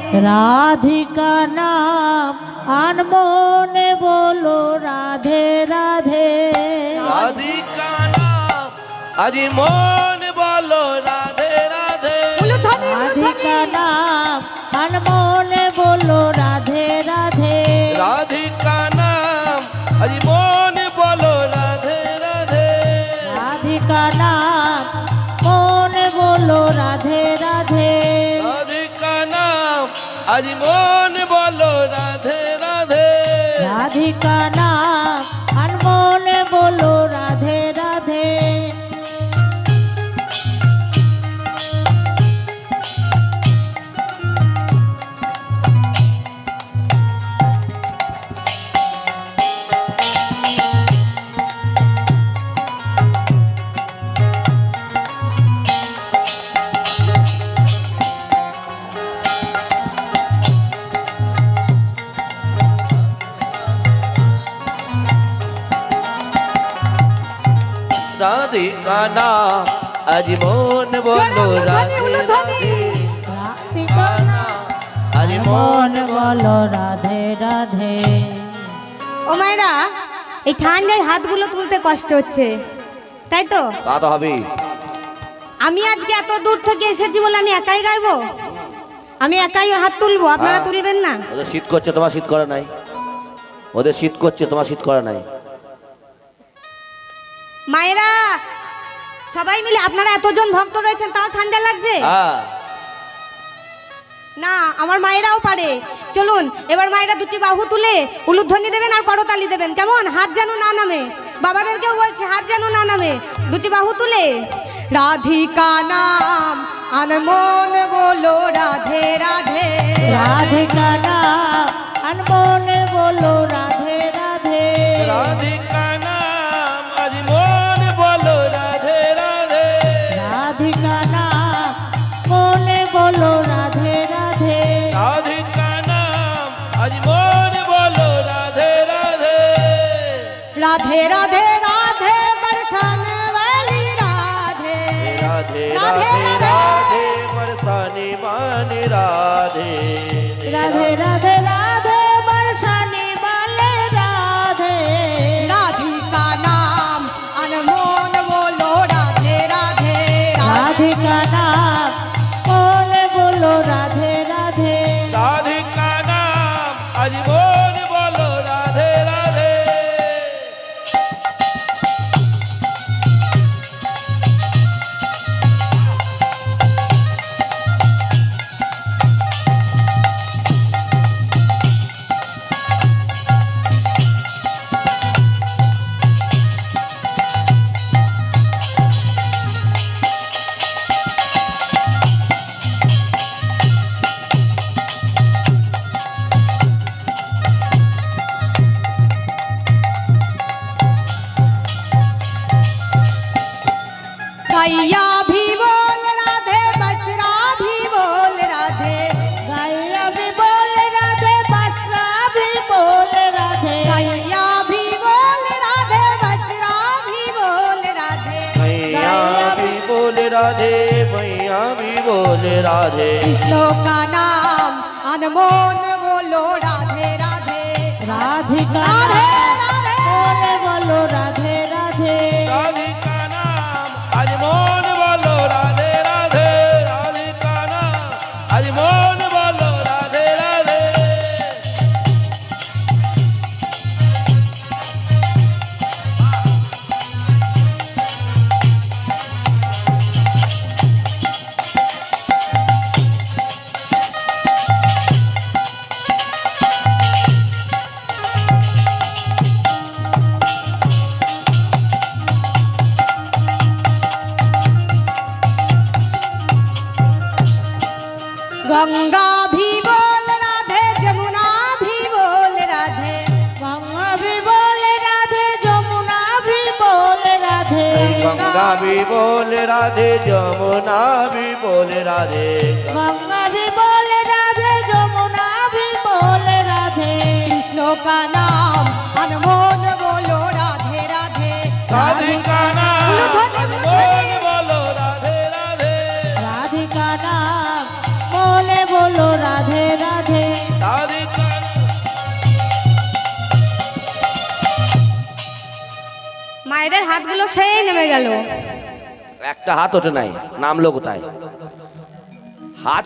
राधिका नाम अनमोने बोलो राधे राधे। राधिका नाम আজি মন বলো রাধে রাধে। राधिका नाम अनमोने बोलो राधे राधे। राधिका नाम আজি মন বলো রাধে রাধে। राधिका नाम मोने बोलो राधे राधे। राधिका नाम আজি মন বলো রাধে রাধে। राधिका नाम अनमोने बोलो राधे राधे। राधिका नाम আজি মন বলো রাধে রাধে। राधिका नाम আজি মন मोने बोलो राधे राधे। ও মায়েরা, এই ঠান্ডায় হাতগুলো তুলতে কষ্ট হচ্ছে, তাই তো? তা তো হবে। আমি আজকে এত দূর থেকে এসেছি বলে আমি একাই গাইবো? আমি একাই হাত তুলবো, আপনারা তুলবেন না? ওদের শীত করছে, তোমার শীত করে নাই। ওদের শীত করছে, তোমার শীত করে নাই। মায়েরা সবাই মিলে, আপনারা এতজন ভক্ত রয়েছেন তাও ঠান্ডা লাগছে না? আমার মায়েরাও পারে। চলুন এবার মায়েরা দুটি বাহু তুলে উলুধ্বনি দেবেন আর করতালি দেবেন, কেমন? হাত যেন না নামে, বাবাদেরকেও বলছে হাত যেন না নামে। দুটি বাহু তুলে রাধিকা নাম अनमोल बोलो राधे राधे। राधिका नाम अनमोने बोलो राधे राधे। राधिका नाम আজি মন বলো রাধে রাধে। राधिका नाम मोने बोलो राधे राधे। राधिका नाम আজি মন বলো রাধে রাধে। राधे राधे राधे बरसाने वाली राधे। राधे राधे राधे राधे बरसाने वाली राधे। राधे राधे राधे बरसाने वाले राधे। राधिका नाम अनमोल बोलो राधे राधे। राधिका नाम मोने बोलो राधे राधे। राधिका नाम আজি মন বলো রাধে রাধে। गैया भी बोल राधे, बछड़ा भी बोल राधे। गैया भी बोल राधे, बछड़ा भी बोल राधे। गैया भी बोल राधे, बछड़ा भी बोल राधे। मैया भी बोल राधे, मैया भी बोल राधे। कृष्ण का नाम अनमोल बोलो राधे राधे। राधिका राधे नाम राधे मोने बोलो राधे राधे। राधिका नाम আজি মন বলো রাধে রাধে। রাধিকা নাম আজি মন বলো রাধে রাধে। गंगा भी बोल राधे, जमुना भी बोल राधे। गंगा भी बोल राधे, जमुना भी बोल राधे। गंगा भी बोल राधे, जमुना भी बोल राधे। गंगा भी बोल राधे, जमुना भी बोल राधे। कृष्ण का नाम अनमोल बोलो राधे राधे। राधिका नाम उलूध्वनि, আজি মন বলো রাধে রাধে। राधिका नाम मोने बोलो राधे राधे। মায়েদের হাতগুলো সেই নেমে গেল। একটা হাত ওঠে নাই, নামলো কোথায়? হাত